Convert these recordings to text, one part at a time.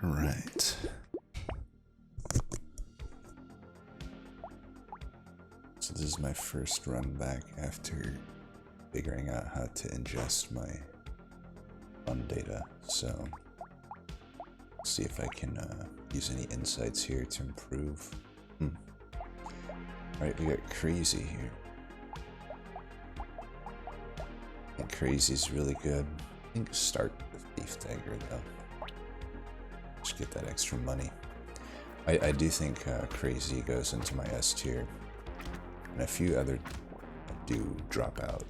Right. So this is my first run back after figuring out how to ingest my fun data. So see if I can use any insights here to improve. Alright, we got crazy here. And crazy's really good. I think start with beef dagger though. Just get that extra money. I do think crazy goes into my S tier. And a few other do drop out.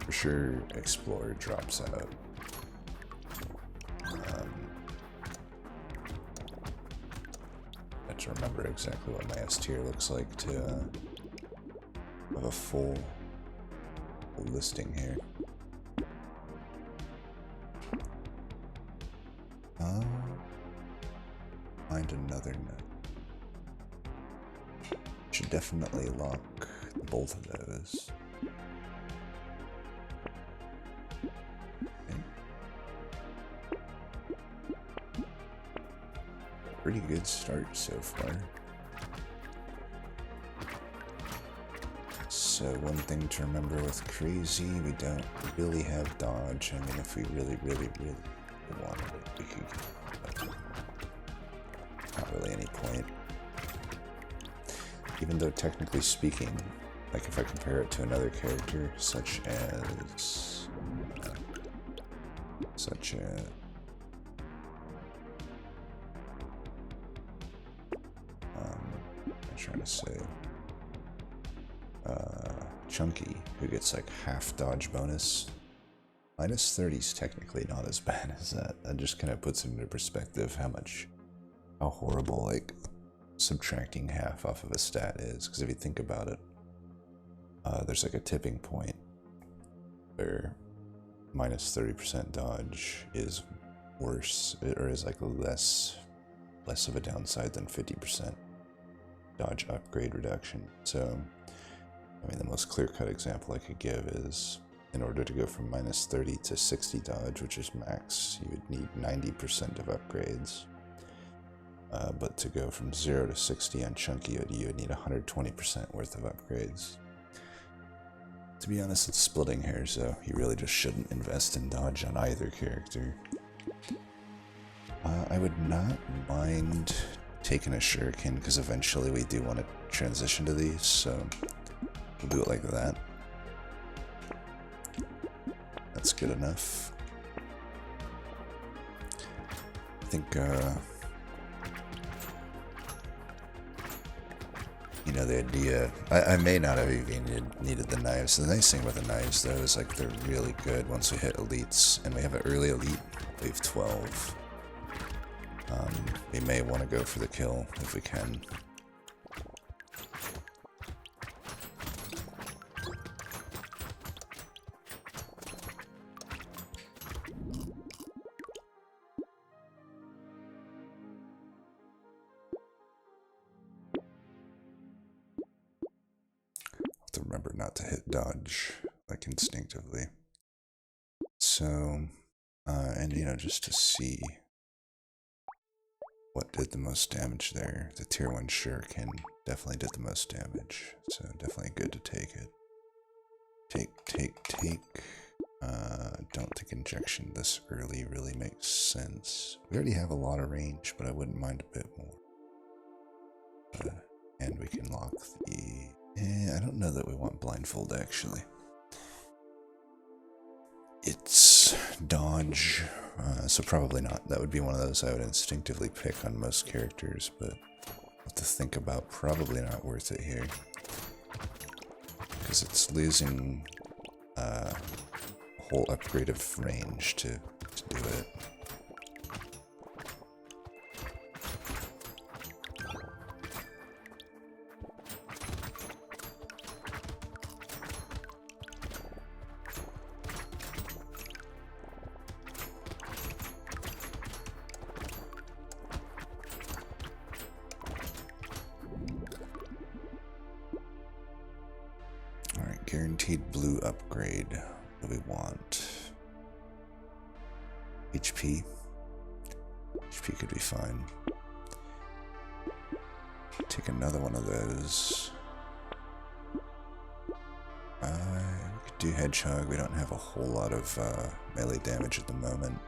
For sure, explorer drops out. I have to remember exactly what my S tier looks like to have a full listing here. Find another nut. Should definitely lock both of those. Okay. Pretty good start so far. So one thing to remember with crazy, we don't really have dodge. I mean, if we really wanted it, we could get it. Not really any point. Even though technically speaking, like if I compare it to another character, such as I'm trying to say, Chunky, who gets like half dodge bonus. Minus 30 is technically not as bad as that. That just kind of puts it into perspective how horrible like subtracting half off of a stat is. Because if you think about it, there's like a tipping point where minus 30% dodge is worse, or is like less of a downside than 50% dodge upgrade reduction. So, I mean, the most clear-cut example I could give is, in order to go from minus 30 to 60 dodge, which is max, you would need 90% of upgrades. But to go from 0 to 60 on Chunky, you would need 120% worth of upgrades. To be honest, it's splitting hairs, so you really just shouldn't invest in dodge on either character. I would not mind taking a shuriken, because eventually we do want to transition to these, so we'll do it like that. That's good enough. I think, you know, the idea, I may not have even needed the knives. The nice thing with the knives, though, is like they're really good once we hit elites, and we have an early elite, wave 12. We may want to go for the kill if we can. To remember not to hit dodge like instinctively. So, and you know, just to see what did the most damage there. The tier 1 shuriken definitely did the most damage, so definitely good to take it. Take. Don't think injection this early really makes sense. We already have a lot of range, but I wouldn't mind a bit more. And we can lock the... I don't know that we want blindfold, actually. It's dodge, so probably not. That would be one of those I would instinctively pick on most characters, but what to think about, probably not worth it here. Because it's losing a whole upgrade of range to do it. Guaranteed blue upgrade. What do we want? HP. HP could be fine. Take another one of those. We could do Hedgehog. We don't have a whole lot of melee damage at the moment.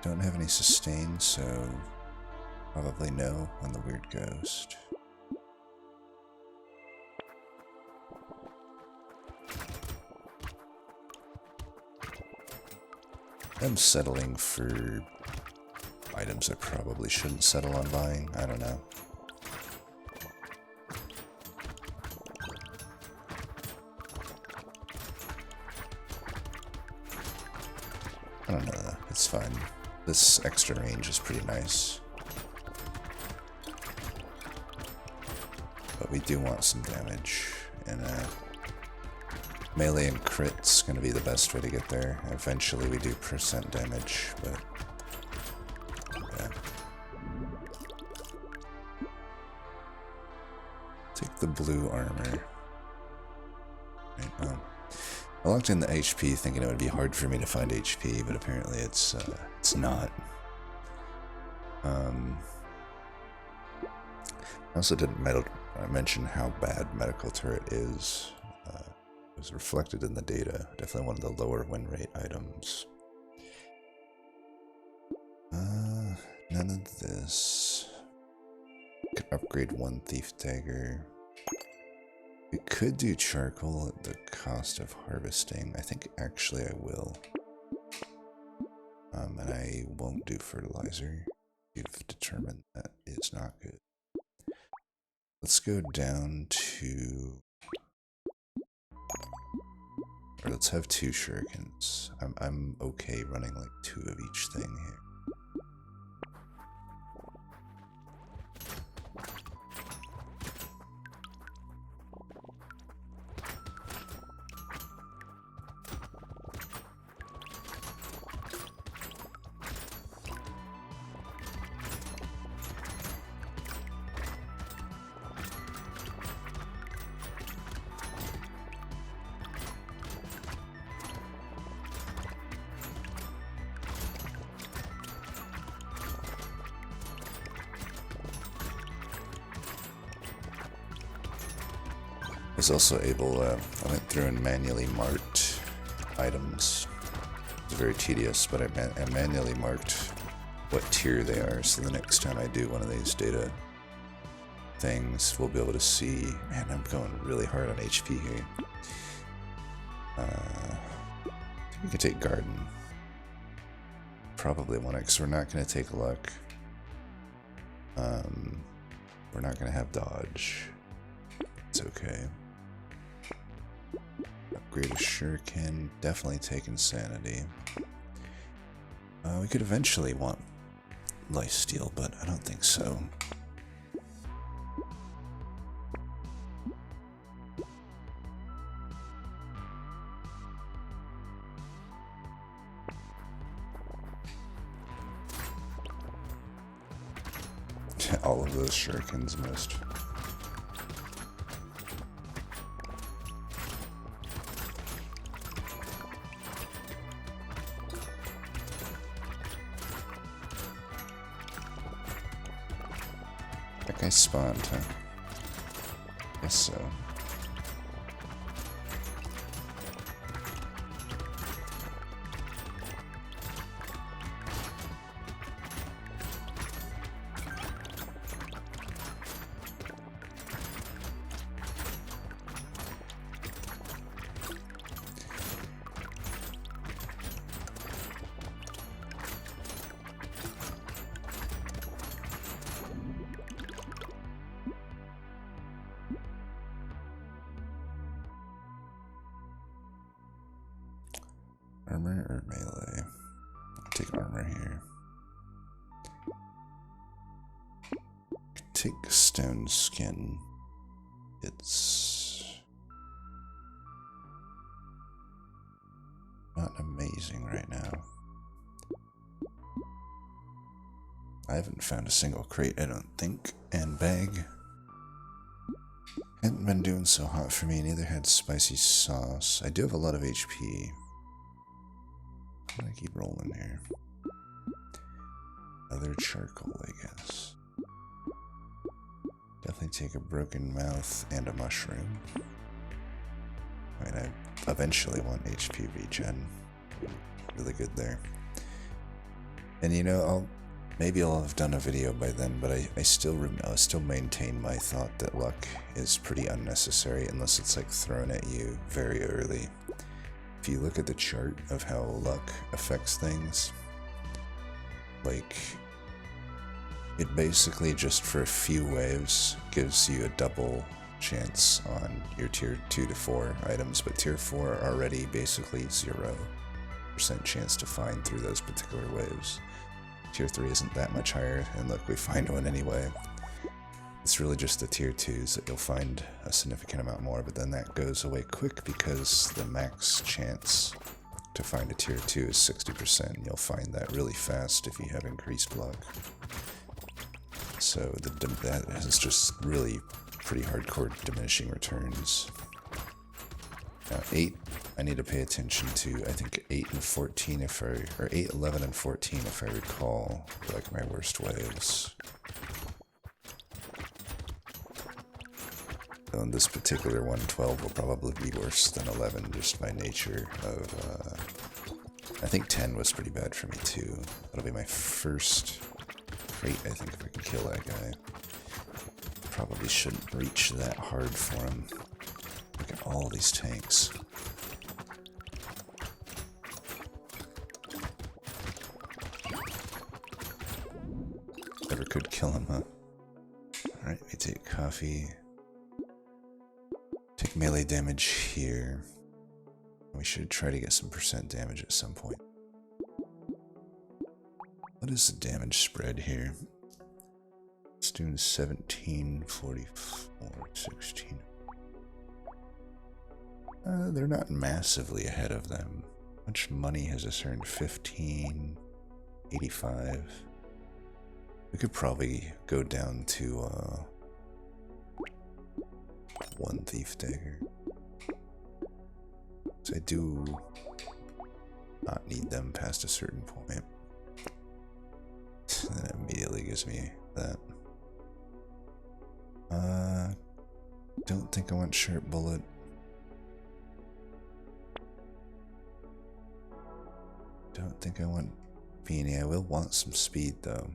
Don't have any sustain, so probably no on the Weird Ghost. I'm settling for items I probably shouldn't settle on buying. I don't know. I don't know though. It's fine. This extra range is pretty nice. But we do want some damage, and melee and crit's gonna be the best way to get there. Eventually we do percent damage, but yeah. Take the blue armor. Right, well, I locked in the HP thinking it would be hard for me to find HP, but apparently it's not. I also didn't mention how bad Medical Turret is. It was reflected in the data. Definitely one of the lower win rate items. None of this. Could upgrade one Thief Dagger. We could do charcoal at the cost of harvesting. I think actually I will. And I won't do fertilizer. You've determined that is not good. Let's go down to... Or let's have 2 shurikens. I'm okay running like 2 of each thing here. I was also able, I went through and manually marked items. It's very tedious, but I manually marked what tier they are, so the next time I do one of these data things, we'll be able to see. Man, I'm going really hard on HP here. I think we can take Garden. Probably want it, because we're not going to take Luck. We're not going to have Dodge. It's okay. Upgrade a Shuriken, definitely take Insanity. We could eventually want Lifesteal, but I don't think so. All of those Shurikens missed. That guy spawned, huh? Guess so. Armor or melee? I'll take armor here. Take stone skin. It's not amazing right now. I haven't found a single crate, I don't think, and bag. Hadn't been doing so hot for me, neither had spicy sauce. I do have a lot of HP. I'm gonna keep rolling here. Other charcoal, I guess. Definitely take a broken mouth and a mushroom. I mean, I eventually want HP regen. Really good there. And you know, maybe I'll have done a video by then, but I still maintain my thought that luck is pretty unnecessary unless it's like thrown at you very early. If you look at the chart of how luck affects things, like, it basically just for a few waves gives you a double chance on your tier 2 to 4 items, but tier 4 are already basically 0% chance to find through those particular waves. Tier 3 isn't that much higher, and look, we find one anyway. It's really just the tier 2s that you'll find a significant amount more, but then that goes away quick because the max chance to find a tier 2 is 60%, and you'll find that really fast if you have increased luck. So that is just really pretty hardcore diminishing returns. Now 8, I need to pay attention to. I think 8 and 14 or 8, 11, and 14 if I recall, like my worst waves. So in this particular one, 12 will probably be worse than 11 just by nature of, I think 10 was pretty bad for me too. That'll be my first crate, I think, if I can kill that guy. Probably shouldn't reach that hard for him. Look at all these tanks. Never could kill him, huh? Alright, we take coffee. Take melee damage here. We should try to get some percent damage at some point. What is the damage spread here? It's doing 17, 44, 16. They're not massively ahead of them. How much money has this earned? 15, 85. We could probably go down to 1 thief dagger. So I do not need them past a certain point. And then it immediately gives me that. Don't think I want sharp bullet. Don't think I want Beanie. I will want some speed though.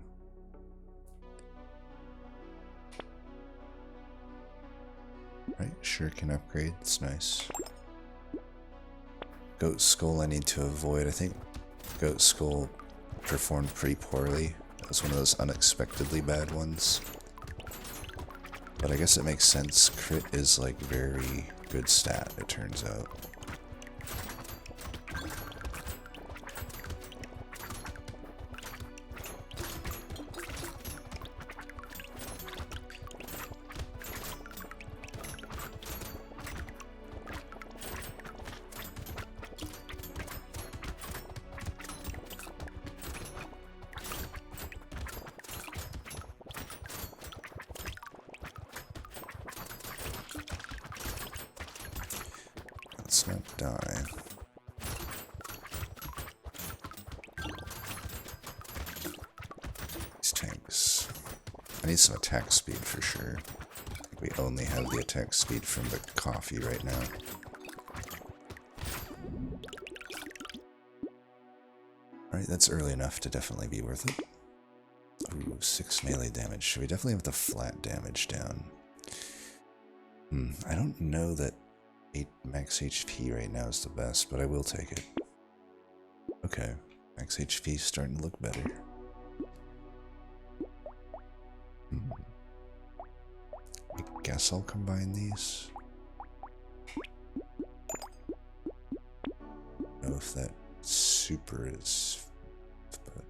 Right, sure can upgrade, it's nice. Goat Skull I need to avoid. I think Goat Skull performed pretty poorly. It was one of those unexpectedly bad ones. But I guess it makes sense. Crit is like very good stat, it turns out. Let's not die. These tanks. I need some attack speed for sure. I think we only have the attack speed from the coffee right now. Alright, that's early enough to definitely be worth it. Ooh, 6 melee damage. Should we definitely have the flat damage down? I don't know that 8 max HP right now is the best, but I will take it. Okay, max HP is starting to look better. I guess I'll combine these. I don't know if that super is, but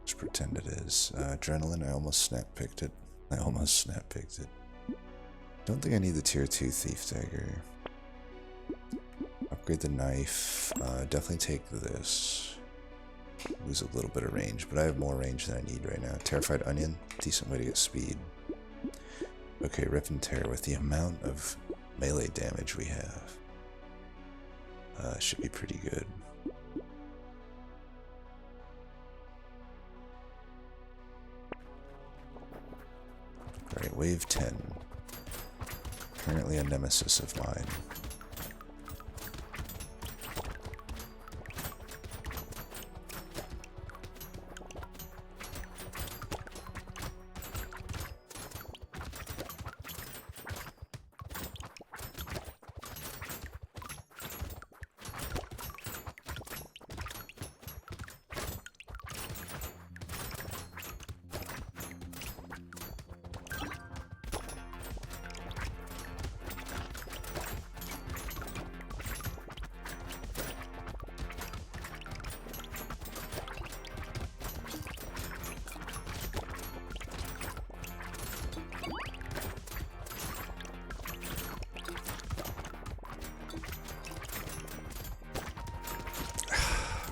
just pretend it is. Adrenaline, I almost snap-picked it. Don't think I need the tier 2 thief dagger. Upgrade the knife. Definitely take this. Lose a little bit of range, but I have more range than I need right now. Terrified Onion, decent way to get speed. Okay, Rip and Tear with the amount of melee damage we have. should be pretty good. Alright, wave 10. Currently a nemesis of mine.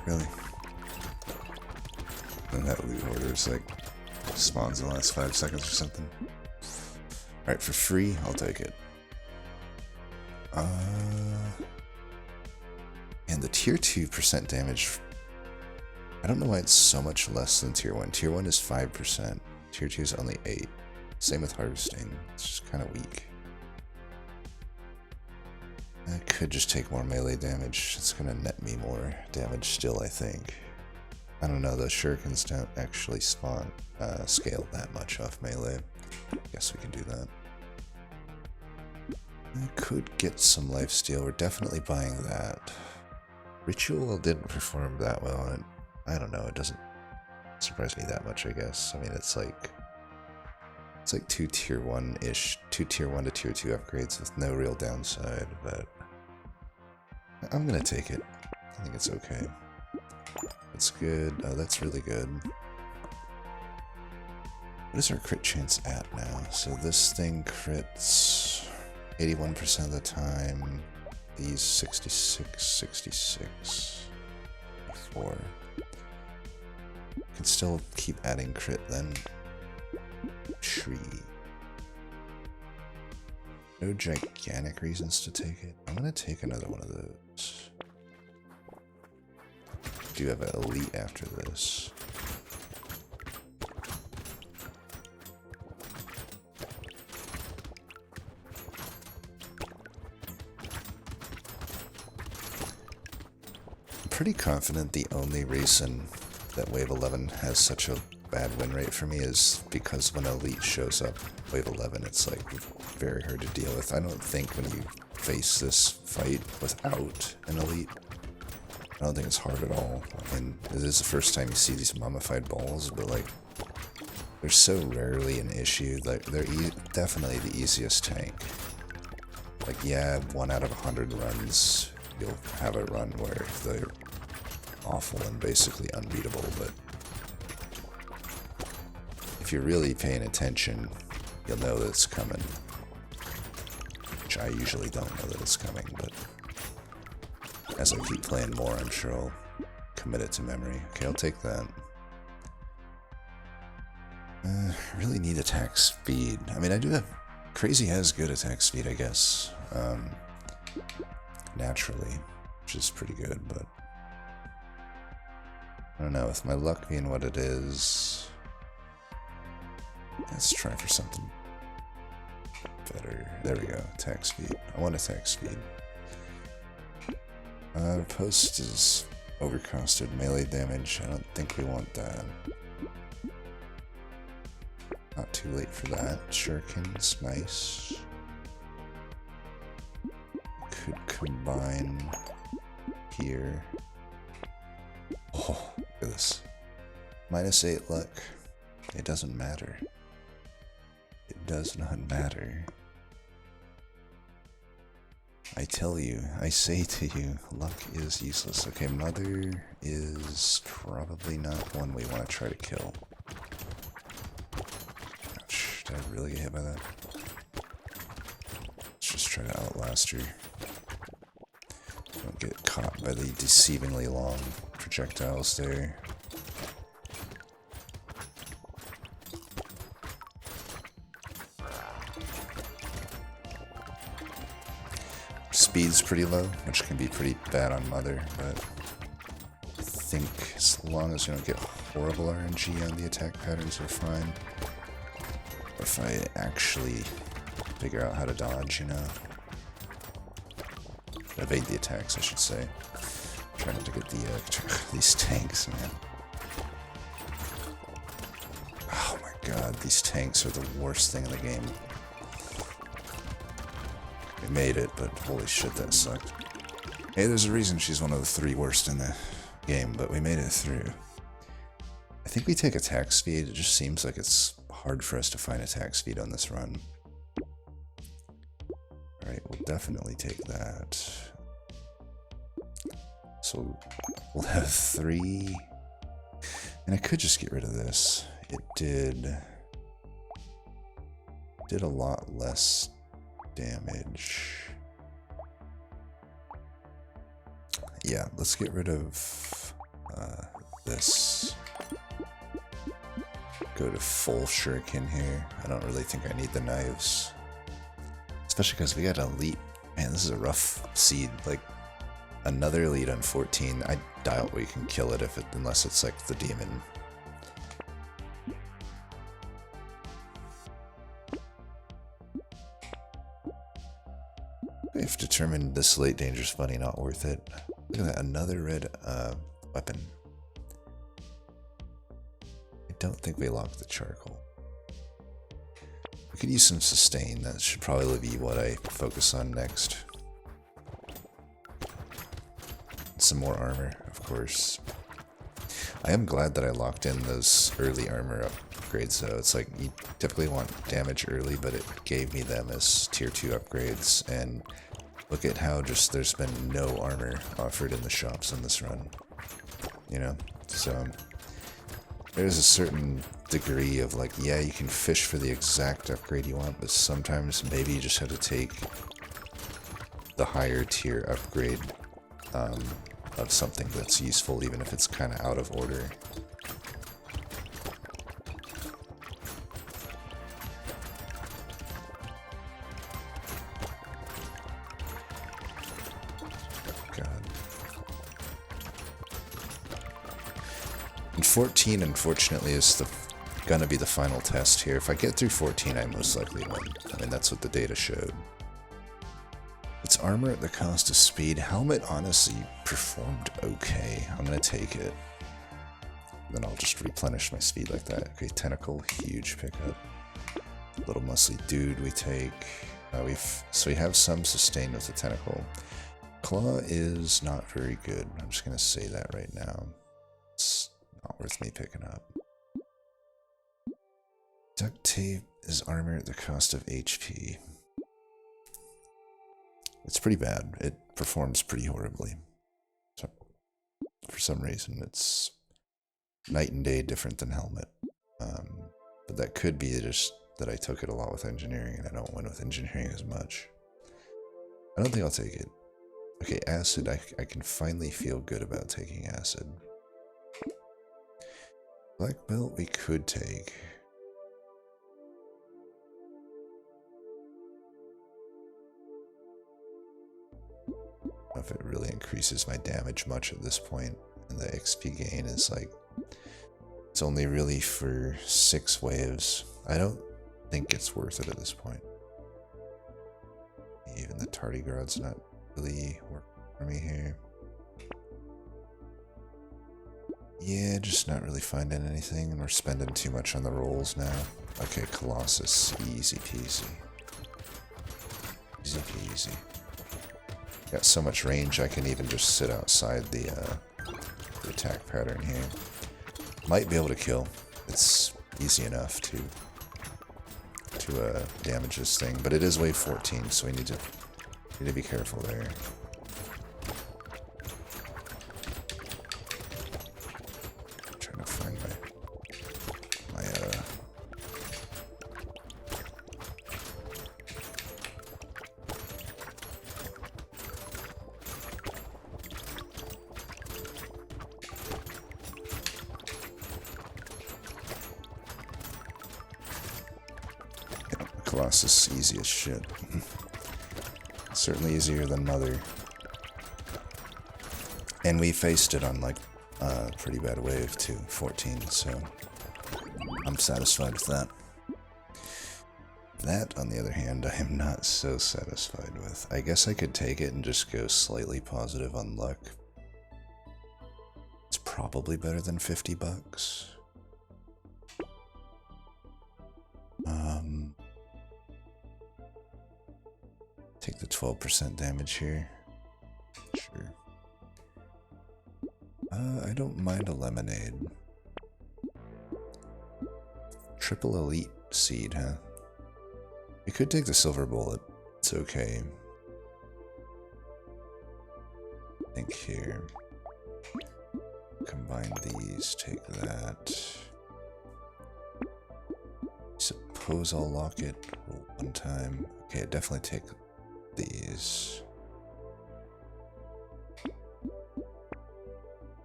Really? And that loot order is like spawns in the last 5 seconds or something. Alright, for free, I'll take it. And the tier 2% damage, I don't know why it's so much less than tier 1. Tier 1 is 5%, tier 2 is only 8. Same with harvesting, it's just kind of weak. I could just take more melee damage. It's gonna net me more damage still, I think. I don't know, those shurikens don't actually spawn, scale that much off melee. Guess we can do that. I could get some lifesteal. We're definitely buying that. Ritual didn't perform that well, and I don't know, it doesn't surprise me that much, I guess. I mean, it's like 2 tier 1-ish, 2 tier 1 to tier 2 upgrades with no real downside, but I'm gonna take it. I think it's okay. That's good. Oh, that's really good. What is our crit chance at now? So this thing crits 81% of the time. These 66, 66, 4. Can still keep adding crit then. Tree. No gigantic reasons to take it. I'm gonna take another one of those. Do have an elite after this. I'm pretty confident the only reason that Wave 11 has such a bad win rate for me is because when elite shows up, Wave 11, it's like very hard to deal with. I don't think when you face this fight without an elite, I don't think it's hard at all. I mean, it is the first time you see these mummified balls, but like, they're so rarely an issue. Like, they're definitely the easiest tank. Like, yeah, 1 out of 100 runs, you'll have a run where they're awful and basically unbeatable, but if you're really paying attention, you'll know that it's coming. Which I usually don't know that it's coming, but as I keep playing more, I'm sure I'll commit it to memory. Okay, I'll take that. I really need attack speed. I mean, I do have... Crazy has good attack speed, I guess. Naturally, which is pretty good, but I don't know, with my luck being what it is, let's try for something better. There we go, attack speed. I want attack speed. Post is overcosted melee damage. I don't think we want that. Not too late for that. Shurikens, nice. Could combine here. Oh, look at this. -8 luck. It doesn't matter. It does not matter. I tell you, I say to you, luck is useless. Okay, Mother is probably not one we want to try to kill. Ouch, did I really get hit by that? Let's just try to outlast her. Don't get caught by the deceivingly long projectiles there. Speed speed's pretty low, which can be pretty bad on Mother, but I think as long as we don't get horrible RNG on the attack patterns, we're fine. Or if I actually figure out how to dodge, you know. Evade the attacks, I should say. Trying not to get the these tanks, man. Oh my god, these tanks are the worst thing in the game. We made it, but holy shit, that sucked. Hey, there's a reason she's one of the 3 worst in the game, but we made it through. I think we take attack speed. It just seems like it's hard for us to find attack speed on this run. Alright, we'll definitely take that. So we'll have 3. And I could just get rid of this. It did a lot less damage. Yeah, let's get rid of this. Go to full shuriken here. I don't really think I need the knives. Especially because we got elite. Man, this is a rough seed. Like, another elite on 14. I doubt we can kill it unless it's like the demon. We've determined this late dangerous bunny not worth it. Look at that, another red weapon. I don't think we locked the charcoal. We could use some sustain. That should probably be what I focus on next. Some more armor, of course. I am glad that I locked in those early armor upgrades though. It's like you typically want damage early, but it gave me them as tier 2 upgrades, and look at how just there's been no armor offered in the shops on this run. You know? So there's a certain degree of like, yeah, you can fish for the exact upgrade you want, but sometimes maybe you just have to take the higher tier upgrade of something that's useful, even if it's kind of out of order. God. And 14, unfortunately, is gonna be the final test here. If I get through 14, I most likely win. I mean, that's what the data showed. It's armor at the cost of speed. Helmet honestly performed okay. I'm gonna take it. Then I'll just replenish my speed like that. Okay, tentacle, huge pickup. Little muscly dude we take. So we have some sustain with the tentacle. Claw is not very good. I'm just gonna say that right now. It's not worth me picking up. Duct tape is armor at the cost of HP. It's pretty bad. It performs pretty horribly. So, for some reason, it's night and day different than helmet. But that could be just that I took it a lot with engineering, and I don't win with engineering as much. I don't think I'll take it. Okay, acid. I can finally feel good about taking acid. Black belt we could take. If it really increases my damage much at this point, and the XP gain is like, it's only really for 6 waves. I don't think it's worth it at this point. Even the tardigrad's not really working for me here. Yeah, just not really finding anything, and we're spending too much on the rolls now. Okay, Colossus, easy peasy. Easy peasy. Got so much range I can even just sit outside the attack pattern here. Might be able to kill. It's easy enough to damage this thing, but it is wave 14, so we need to be careful there. Trying to find my Colossus, easy as shit. Certainly easier than Mother. And we faced it on like a pretty bad wave too, 14, so I'm satisfied with that. That, on the other hand, I am not so satisfied with. I guess I could take it and just go slightly positive on luck. It's probably better than $50. Take the 12% damage here. Sure. I don't mind a lemonade. Triple elite seed, huh? We could take the silver bullet. It's okay. I think here. Combine these, take that. Suppose I'll lock it one time. Okay, definitely take these.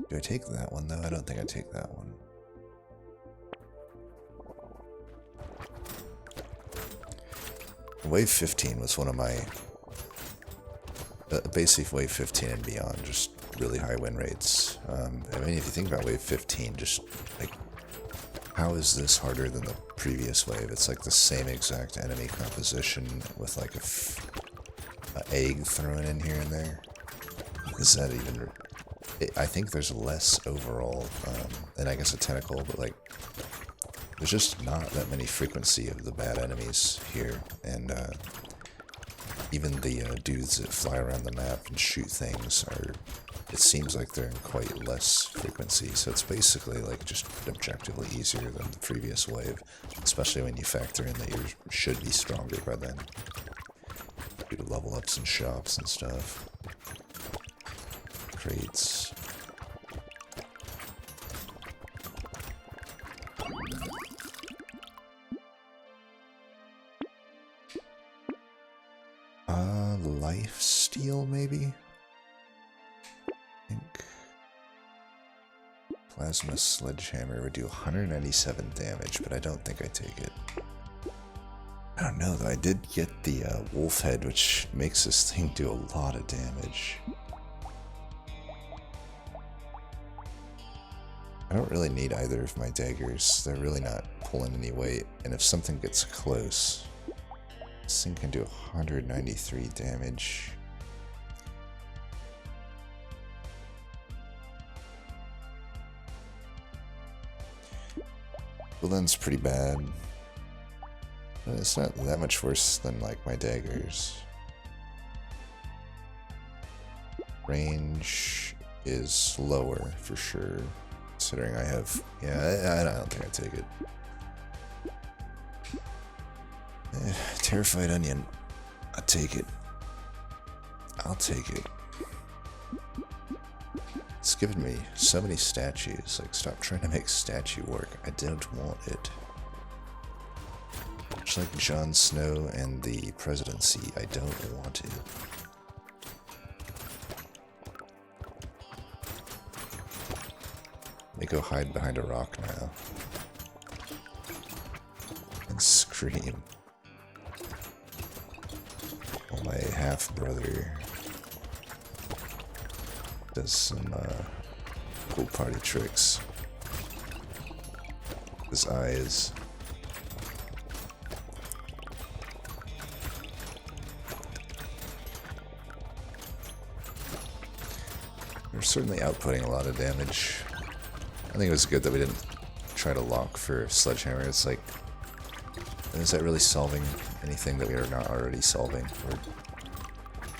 Do I take that one though? I don't think I take that one. Wave 15 was one of my basic wave 15 and beyond, just really high win rates. I mean, if you think about wave 15, just like, how is this harder than the previous wave? It's like the same exact enemy composition with like a egg thrown in here and there. Is that even? I think there's less overall, and I guess a tentacle, but like, there's just not that many frequency of the bad enemies here, and even the dudes that fly around the map and shoot things are, it seems like they're in quite less frequency, so it's basically like just objectively easier than the previous wave, especially when you factor in that you should be stronger by then, due to level ups and shops and stuff. Crates. Lifesteal, maybe? I think. Plasma Sledgehammer would do 197 damage, but I don't think I take it. I don't know, though. I did get the wolf head, which makes this thing do a lot of damage. I don't really need either of my daggers. They're really not pulling any weight, and if something gets close, this thing can do 193 damage. Well, then's pretty bad. But it's not that much worse than, like, my daggers. Range is lower, for sure. Considering I have... Yeah, I don't think I take it. Terrified Onion. I'll take it. I'll take it. It's given me so many statues. Like, stop trying to make statue work. I don't want it. Much like Jon Snow and the presidency, I don't want it. Let me go hide behind a rock now. And scream. Well, my half-brother does some cool party tricks. His eyes. We're certainly outputting a lot of damage. I think it was good that we didn't try to lock for Sledgehammer. It's like, is that really solving anything that we are not already solving?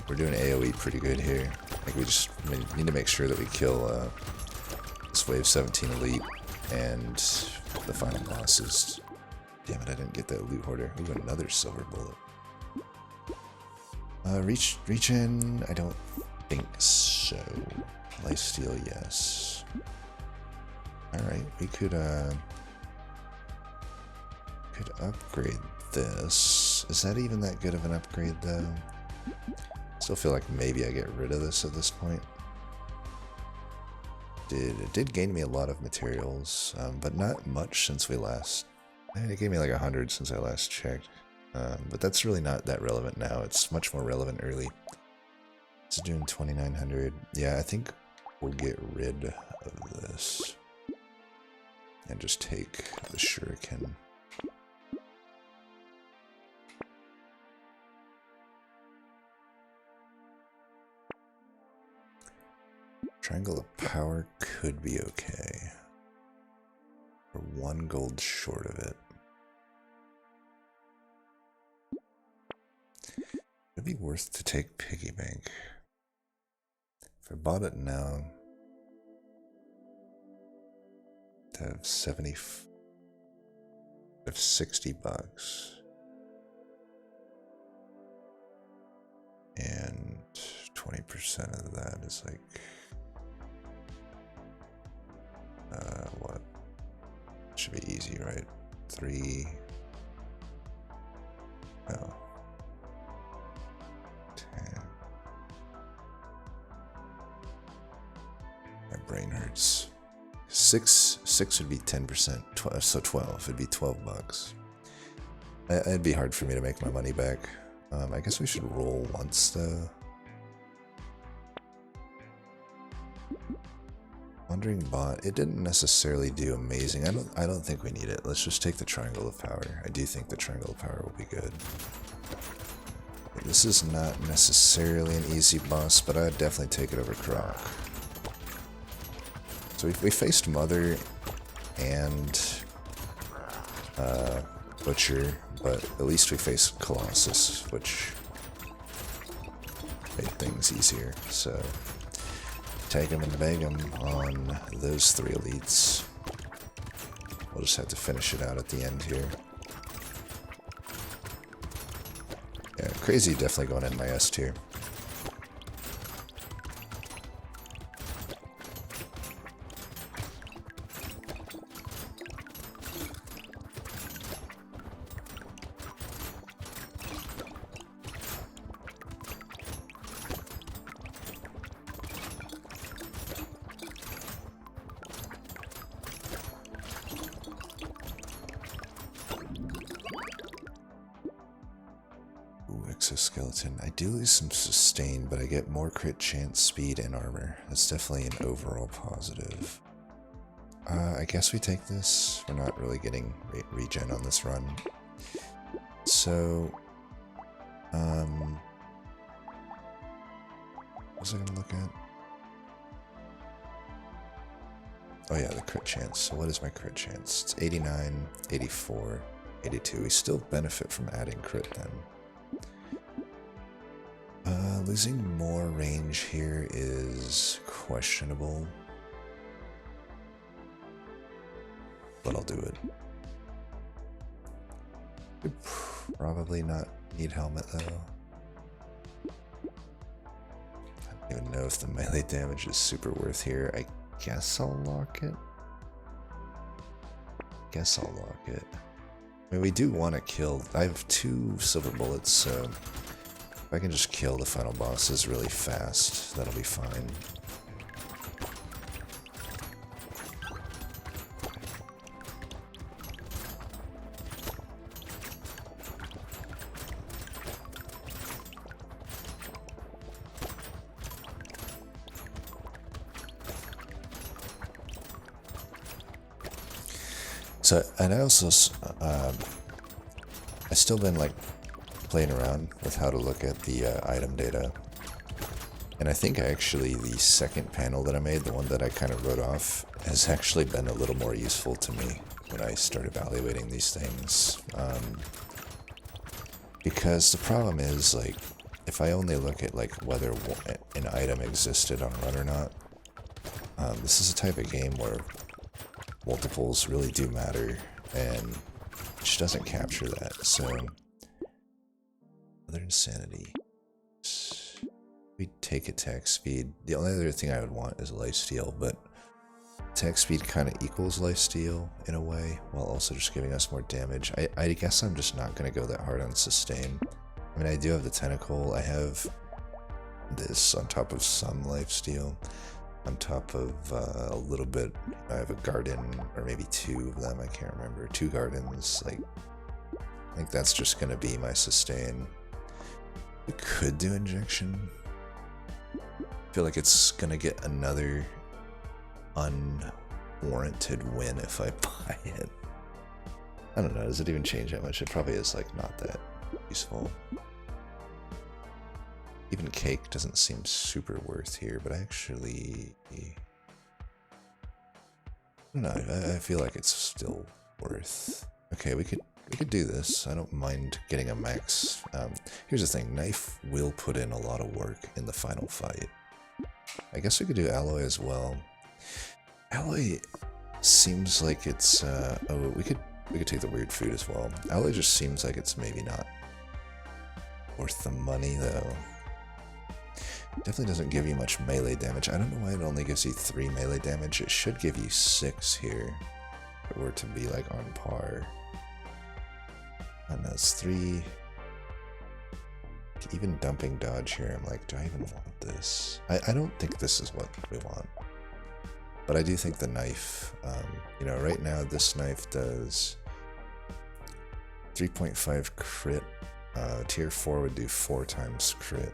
We're doing AoE pretty good here. I think we just need to make sure that we kill this wave 17 elite and the final bosses. Damn it, I didn't get that loot hoarder. Ooh, another silver bullet. Reach in? I don't think so. Lifesteal, yes. Alright, we could upgrade this. Is that even that good of an upgrade, though? Still feel like maybe I get rid of this at this point. It did gain me a lot of materials, but not much since we last... It gave me like 100 since I last checked. But that's really not that relevant now. It's much more relevant early. It's doing 2900. Yeah, I think we'll get rid of this and just take the shuriken. Triangle of Power could be okay. We're 1 gold short of it. It'd be worth to take Piggy Bank. If I bought it now, to have 60 bucks. And 20% of that is like, what? Should be easy, right? 3, no. 10. My brain hurts. 6 would be 10%, so 12. It'd be 12 bucks. It'd be hard for me to make my money back. I guess we should roll once though. Wandering Bot, it didn't necessarily do amazing. I don't think we need it. Let's just take the Triangle of Power. I do think the Triangle of Power will be good. This is not necessarily an easy boss, but I'd definitely take it over Croc. So we faced Mother and Butcher, but at least we faced Colossus, which made things easier. So take him and bag him on those 3 elites. We'll just have to finish it out at the end here. Yeah, Crazy definitely going in my S tier. Exoskeleton. I do lose some sustain, but I get more crit chance, speed, and armor. That's definitely an overall positive. I guess we take this. We're not really getting regen on this run. So, what was I gonna look at? Oh yeah, the crit chance. So what is my crit chance? It's 89, 84, 82. We still benefit from adding crit then. Losing more range here is questionable, but I'll do it. Could probably not need helmet though. I don't even know if the melee damage is super worth here. I guess I'll lock it. I mean, we do want to kill. I have 2 silver bullets, so if I can just kill the final bosses really fast, that'll be fine. So, and I also, I still been like playing around with how to look at the item data. And I think actually the second panel that I made, the one that I kind of wrote off, has actually been a little more useful to me when I start evaluating these things. Because the problem is, like, if I only look at like whether an item existed on run or not, this is a type of game where multiples really do matter, and it just doesn't capture that. So other insanity. We take attack speed. The only other thing I would want is lifesteal, but attack speed kind of equals lifesteal in a way, while also just giving us more damage. I guess I'm just not going to go that hard on sustain. I mean, I do have the tentacle. I have this on top of some lifesteal. On top of a little bit, I have a garden, or maybe 2 of them, I can't remember. 2 gardens, like I think that's just going to be my sustain. We could do injection. I feel like it's going to get another unwarranted win if I buy it. I don't know, does it even change that much? It probably is like not that useful. Even cake doesn't seem super worth here, but actually, I don't know, I feel like it's still worth. Okay, we could do this. I don't mind getting a max. Here's the thing, knife will put in a lot of work in the final fight. I guess we could do alloy as well. Alloy seems like it's oh, we could take the weird food as well. Alloy just seems like it's maybe not worth the money though. Definitely doesn't give you much melee damage. I don't know why it only gives you 3 melee damage. It should give you 6 here. If it were to be like on par. I don't know, it's 3. Even dumping dodge here, I'm like, do I even want this? I don't think this is what we want. But I do think the knife, you know, right now this knife does 3.5 crit. Tier 4 would do 4 times crit,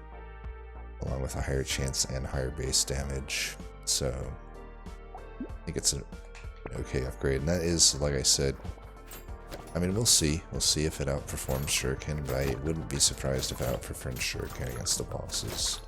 along with a higher chance and higher base damage. So I think it's an okay upgrade. And that is, like I said, I mean, we'll see. We'll see if it outperforms Shuriken, but I wouldn't be surprised if it outperforms Shuriken against the bosses.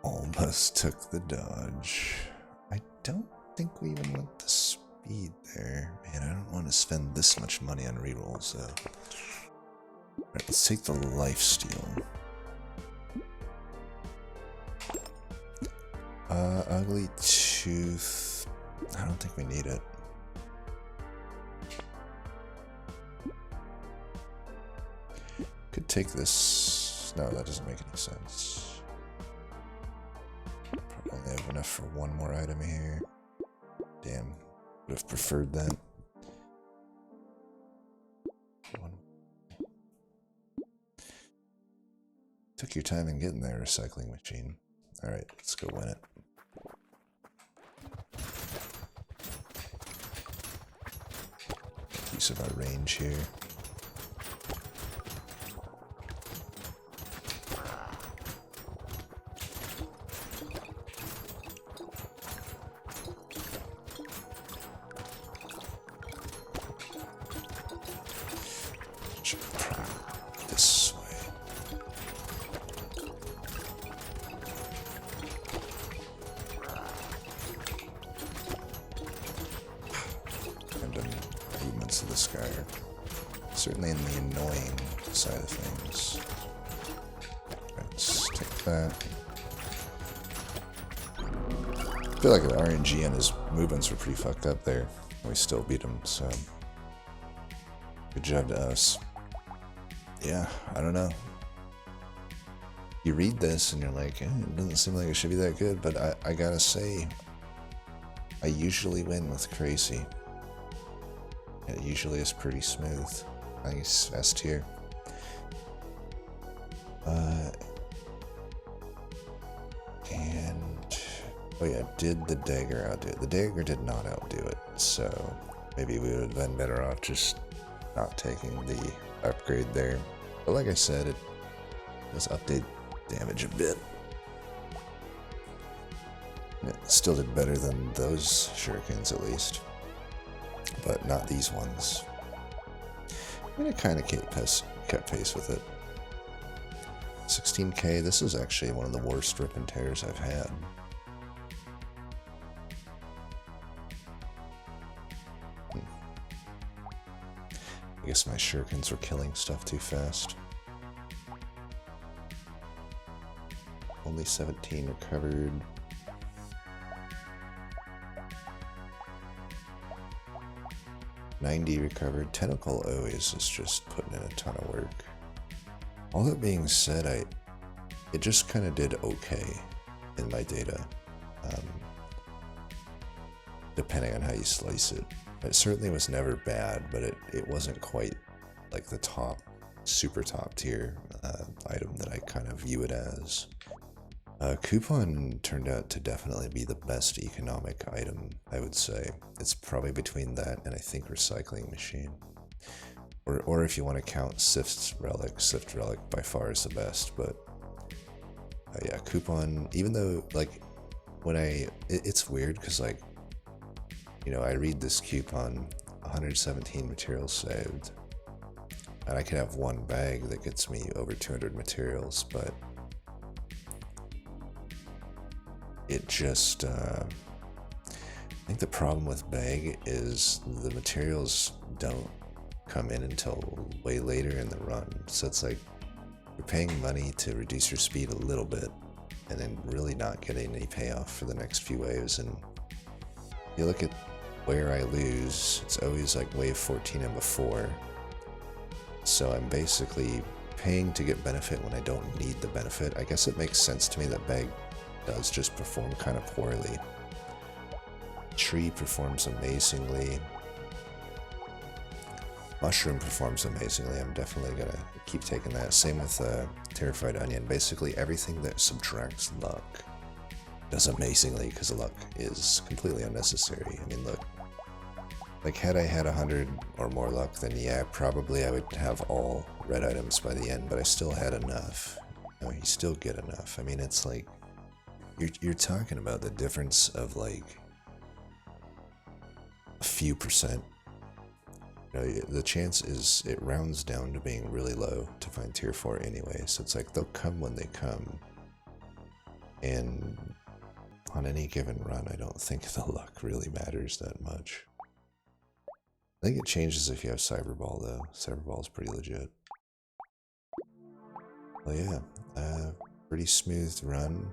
Almost took the dodge. I don't think we even want the speed there. Man, I don't want to spend this much money on rerolls, so. Alright, let's take the lifesteal. Ugly tooth. I don't think we need it. Could take this. No, that doesn't make any sense. Probably have enough for one more item here. Damn, would have preferred that. Took your time in getting there, recycling machine. Alright, let's go win it. Use of our range here. This way. Random movements of the sky are certainly in the annoying side of things. Let's take that. I feel like the RNG and his movements were pretty fucked up there. We still beat him, so good job to us. Yeah, I don't know. You read this and you're like, it doesn't seem like it should be that good, but I gotta say, I usually win with Crazy. It usually is pretty smooth. I think it's S tier. And oh yeah, did the dagger outdo it? The dagger did not outdo it, so maybe we would have been better off just not taking the upgrade there. But like I said, it does update damage a bit. It still did better than those shurikens at least, but not these ones. I mean, it kind of kept pace with it. 16K, this is actually one of the worst rip and tears I've had. I guess my shurikens were killing stuff too fast. Only 17 recovered. $90 recovered. Tentacle always is just putting in a ton of work. All that being said, it just kind of did okay in my data, depending on how you slice it. It certainly was never bad, but it wasn't quite like the top, super top tier item that I kind of view it as. Coupon turned out to definitely be the best economic item, I would say. It's probably between that and I think Recycling Machine. Or if you want to count Sift Relic by far is the best, but yeah, Coupon, even though, like, when it's weird because, like, you know, I read this coupon, 117 materials saved, and I could have one bag that gets me over 200 materials, but it just, I think the problem with bag is the materials don't come in until way later in the run. So it's like you're paying money to reduce your speed a little bit and then really not getting any payoff for the next few waves. And you look at where I lose, it's always like wave 14 and before. So I'm basically paying to get benefit when I don't need the benefit. I guess it makes sense to me that bag does just perform kind of poorly. Tree performs amazingly. Mushroom performs amazingly. I'm definitely gonna keep taking that. Same with Terrified Onion. Basically everything that subtracts luck does amazingly because luck is completely unnecessary. I mean, look, like had I had 100 or more luck, then yeah, probably I would have all red items by the end, but I still had enough. You know, you still get enough. I mean, it's like, you're talking about the difference of like a few percent. You know, the chance is it rounds down to being really low to find tier 4 anyway, so it's like they'll come when they come. And on any given run, I don't think the luck really matters that much. I think it changes if you have Cyberball though. Cyberball is pretty legit. Well, yeah, pretty smooth run.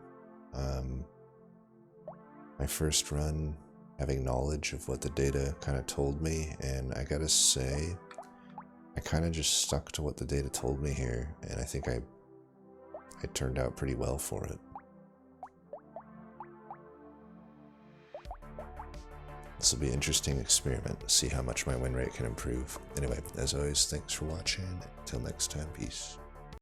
My first run, having knowledge of what the data kind of told me, and I gotta say, I kind of just stuck to what the data told me here, and I think it turned out pretty well for it. This will be an interesting experiment to see how much my win rate can improve. Anyway, as always, thanks for watching. Until next time, peace.